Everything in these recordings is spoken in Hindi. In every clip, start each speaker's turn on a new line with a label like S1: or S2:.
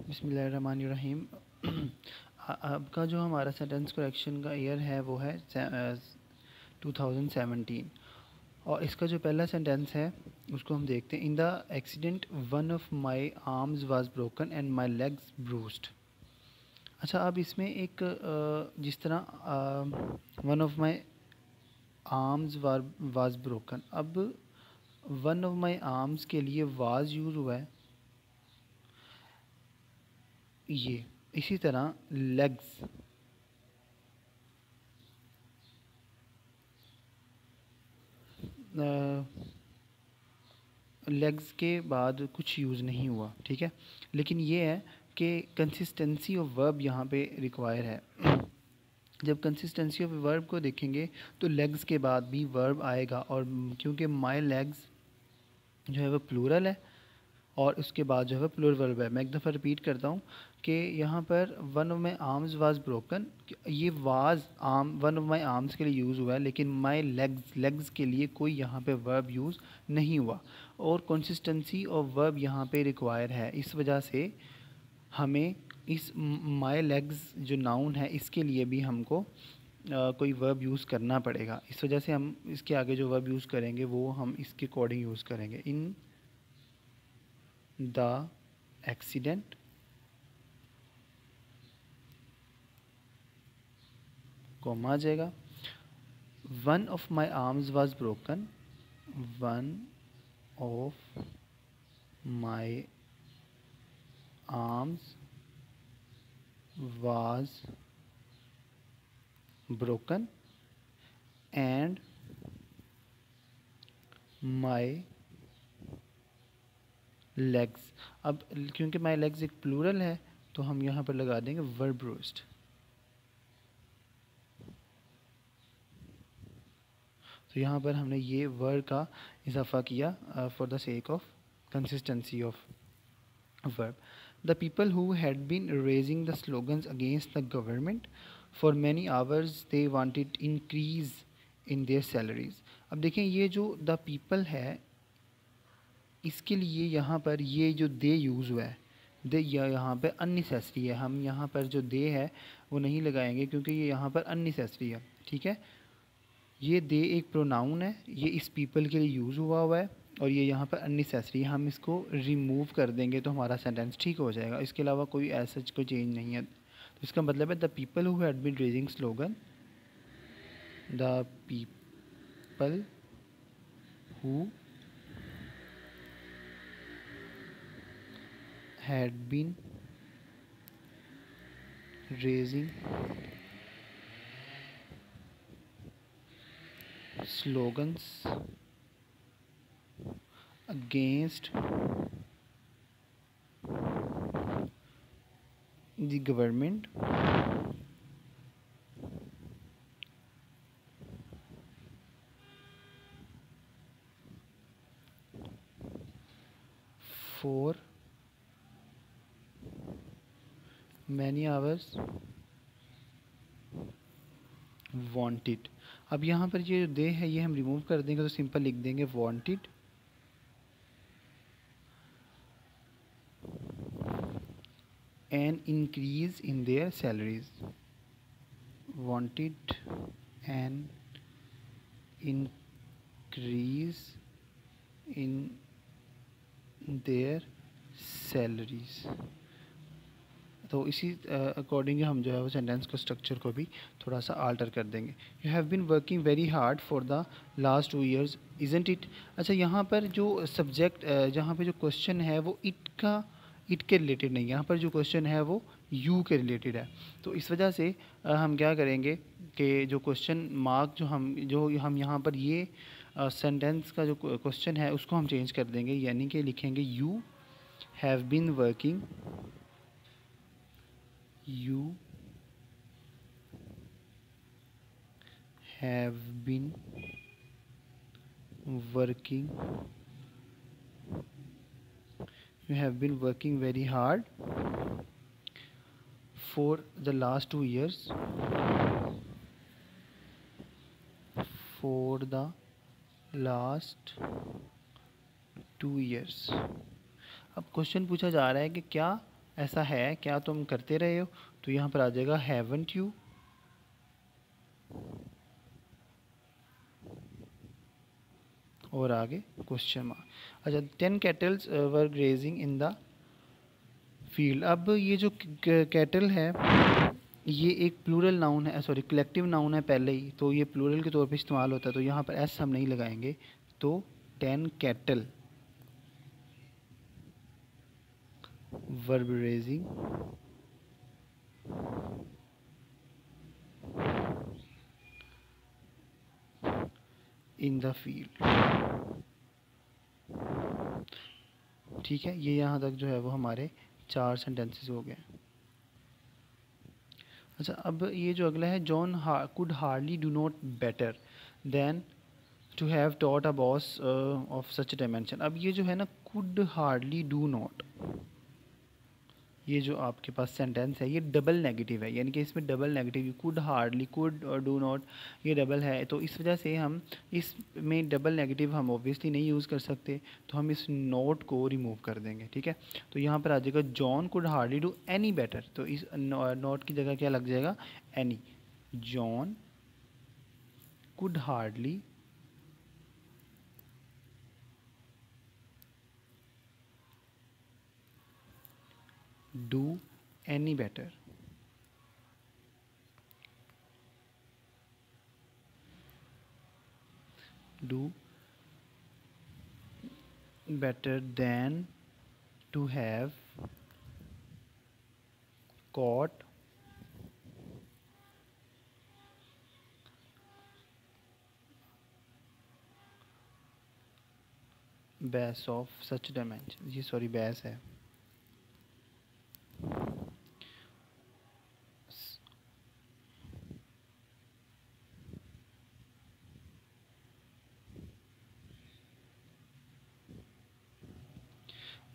S1: बिस्मिल्लाहिर्रहमानिर्रहीम। अब का जो हमारा सेंटेंस करेक्शन का ईयर है वो है 2017 और इसका जो पहला सेंटेंस है उसको हम देखते हैं। In the accident one of my arms was broken and my legs bruised. अच्छा, अब इसमें एक जिस तरह one of my arms was broken, अब वन ऑफ माई आर्म्स के लिए वाज यूज़ हुआ है ये। इसी तरह लेग्स, लेग्स के बाद कुछ यूज़ नहीं हुआ, ठीक है। लेकिन ये है कि कंसिस्टेंसी ऑफ वर्ब यहाँ पे रिक्वायर है। जब कंसिस्टेंसी ऑफ वर्ब को देखेंगे तो लेग्स के बाद भी वर्ब आएगा, और क्योंकि माई लेग्स जो है वो प्लूरल है और उसके बाद जो है प्लूरल वर्ब है। मैं एक दफ़ा रिपीट करता हूँ कि यहाँ पर one of my arms was broken, ये was arm one of my arms के लिए यूज़ हुआ है, लेकिन माई लेग्स के लिए कोई यहाँ पे वर्ब यूज़ नहीं हुआ, और कंसिस्टेंसी ऑफ वर्ब यहाँ पे रिक्वायर है। इस वजह से हमें इस माई लेग्स जो नाउन है इसके लिए भी हमको कोई वर्ब यूज़ करना पड़ेगा। इस वजह से हम इसके आगे जो वर्ब यूज़ करेंगे वो हम इसके अकॉर्डिंग यूज़ करेंगे। इन द एक्सीडेंट कॉमा आ जाएगा, one of my arms was broken, one of my arms was broken and my legs. अब क्योंकि माई लेग्स एक प्लूरल है तो हम यहाँ पर लगा देंगे वर ब्रूस्ड। तो यहाँ पर हमने ये वर्ड का इजाफा किया for the sake of consistency of verb. The people who had been raising the slogans against the government for many hours they wanted increase in their salaries. अब देखें, ये जो द पीपल है इसके लिए यहाँ पर ये जो दे यूज़ हुआ है, दे यहाँ पर अननेसेसरी है। हम यहाँ पर जो दे है वो नहीं लगाएंगे क्योंकि ये यहाँ पर अननेसेसरी है, ठीक है। ये दे एक प्रोनाउन है, ये इस पीपल के लिए यूज़ हुआ है और ये यहाँ पर अननेसेसरी है। हम इसको रिमूव कर देंगे तो हमारा सेंटेंस ठीक हो जाएगा। इसके अलावा कोई ऐसा कोई चेंज नहीं है। तो इसका मतलब है the people who had been raising slogan, the people who had been raising slogans against the government for many hours wanted। अब यहाँ पर ये जो दे है ये हम रिमूव कर देंगे तो सिंपल लिख देंगे wanted an increase in their salaries, wanted an increase in their salaries। तो इसी अकॉर्डिंग हम जो है वो सेंटेंस को स्ट्रक्चर को भी थोड़ा सा आल्टर कर देंगे। You have been working very hard for the last 2 years isn't it. अच्छा, यहाँ पर जो सब्जेक्ट जहाँ पे जो क्वेश्चन है वो इट के रिलेटेड नहीं है, यहाँ पर जो क्वेश्चन है वो यू के रिलेटेड है। तो इस वजह से हम क्या करेंगे कि जो क्वेश्चन मार्क जो हम यहाँ पर ये सेंटेंस का जो क्वेश्चन है उसको हम चेंज कर देंगे, यानी कि लिखेंगे you have been working, you have been working very hard for the last 2 years अब क्वेश्चन पूछा जा रहा है कि क्या ऐसा है क्या तुम करते रहे हो, तो यहाँ पर आ जाएगा हैवंट यू। और आगे क्वेश्चन मार्क। अच्छा, 10 kettles were grazing in the field. अब ये जो कैटल है ये एक प्लूरल नाउन है, सॉरी कलेक्टिव नाउन है पहले ही, तो ये प्लूरल के तौर पे इस्तेमाल होता है, तो यहाँ पर एस हम नहीं लगाएंगे। तो 10 cattle were grazing in the field. ठीक है, ये यहाँ तक जो है वो हमारे 4 सेंटेंसेस हो गए। अच्छा, अब ये जो अगला है, John could hardly do not better than to have taught a boss of such dimension. अब ये जो है ना, कुड हार्डली डू नॉट, ये जो आपके पास सेंटेंस है ये डबल नेगेटिव है, यानी कि इसमें double negative, could hardly, could और डू नॉट ये डबल है, तो इस वजह से हम इसमें डबल नेगेटिव हम ऑब्वियसली नहीं यूज़ कर सकते, तो हम इस नोट को रिमूव कर देंगे। ठीक है, तो यहाँ पर आ जाएगा John could hardly do any better, तो इस नोट की जगह क्या लग जाएगा, any. John could hardly do any better, do better than to have caught bass of such dimension। ये सॉरी bass है।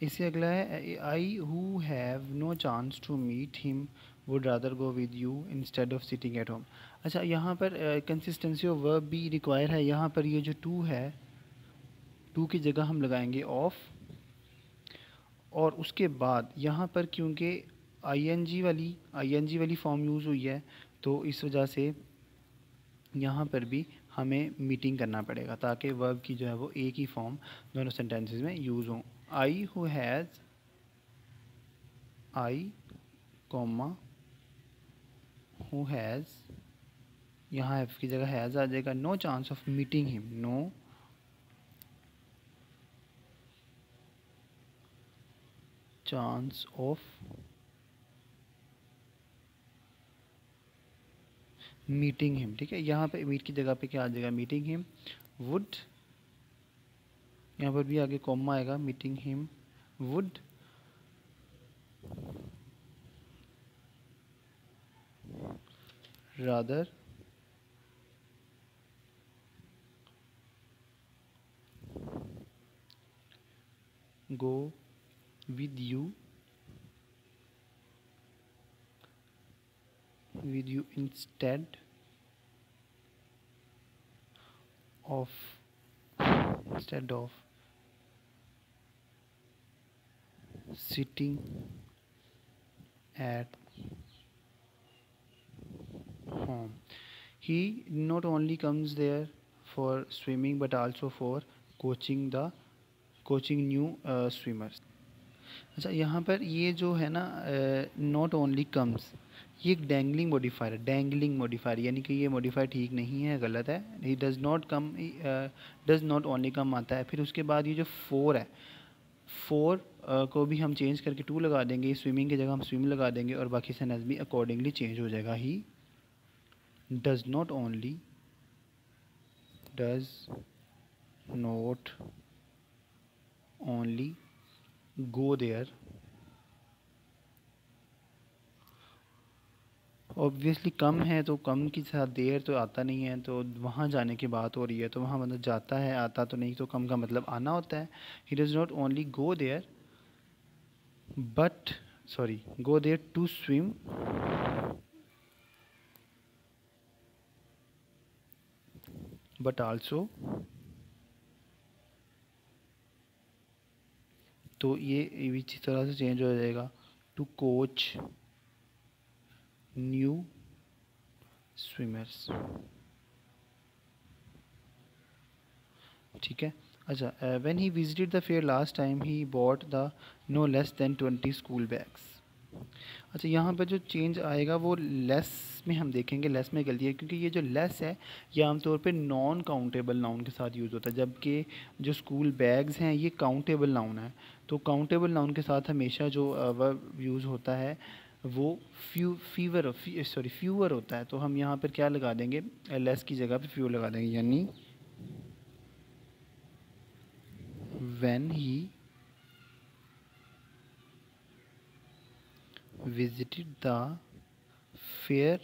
S1: इससे अगला है, I who have no chance to meet him would rather go with you instead of sitting at home. अच्छा, यहाँ पर कंसिस्टेंसी ऑफ वर्ब भी रिक्वायर है। यहाँ पर ये जो टू है, टू की जगह हम लगाएंगे ऑफ, और उसके बाद यहाँ पर क्योंकि आईएनजी वाली फॉर्म यूज़ हुई है, तो इस वजह से यहाँ पर भी हमें मीटिंग करना पड़ेगा, ताकि वर्ब की जो है वो एक ही फॉर्म दोनों सेंटेंसेस में यूज़ हों। I who has, I comma who has, यहाँ एफ की जगह हैज़ आ जाएगा, no chance of meeting him, no chance of meeting him. ठीक है, यहाँ पे मीट की जगह पे क्या आ जाएगा, मीटिंग हिम। वुड, यहाँ पर भी आगे कॉमा आएगा, meeting him would rather go with you instead of sitting at home। He not only comes there for swimming but also for coaching new swimmers। अच्छा, यहाँ पर ये जो है ना, नॉट ओनली कम्स, ये एक डैंगलिंग मॉडिफायर है, डैंगलिंग मॉडिफायर, यानी कि ये मॉडिफायर ठीक नहीं है, गलत है। He does not come, does not only come आता है। फिर उसके बाद ये जो फोर है, फोर को भी हम चेंज करके टू लगा देंगे, स्विमिंग की जगह हम स्विम लगा देंगे, और बाकी सेंटेंस भी अकॉर्डिंगली चेंज हो जाएगा। He does not only, does not only go there, obviously come है तो कम के साथ देर तो आता नहीं है, तो वहाँ जाने की बात हो रही है, तो वहाँ मतलब जाता है, आता तो नहीं, तो कम का मतलब आना होता है। He does not only go there but, sorry, go there to swim but also, तो ये इसी तरह से चेंज हो जाएगा, टू कोच न्यू स्विमर्स। ठीक है। अच्छा, when he visited the fair last time he bought the no less than 20 school bags. अच्छा, यहाँ पर जो चेंज आएगा वो लेस में हम देखेंगे, लेस में गलती है क्योंकि ये जो लेस है ये आमतौर पे नॉन काउंटेबल नाउन के साथ यूज़ होता है, जबकि जो स्कूल बैग्स हैं ये काउंटेबल नाउन है। तो काउंटेबल नाउन के साथ हमेशा जो वर्ब यूज़ होता है वो फ्यूअर होता है। तो हम यहाँ पर क्या लगा देंगे, लेस की जगह पे फ्यूअर लगा देंगे, यानी when he visited the fair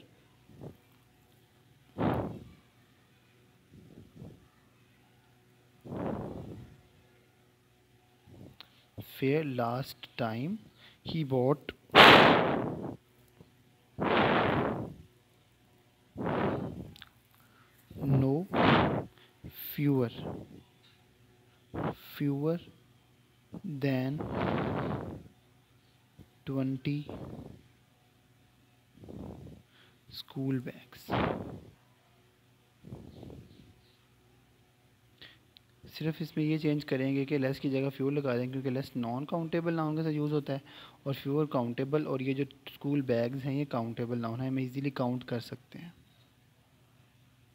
S1: last time he bought no fewer than 20 school bags. सिर्फ इसमें ये चेंज करेंगे कि लेस की जगह फ्यूअर लगा देंगे क्योंकि लेस नॉन काउंटेबल नाउन के साथ यूज़ होता है और फ्यूअर काउंटेबल, और ये जो स्कूल बैग्स हैं ये काउंटेबल नाउन है, हम इजीली काउंट कर सकते हैं।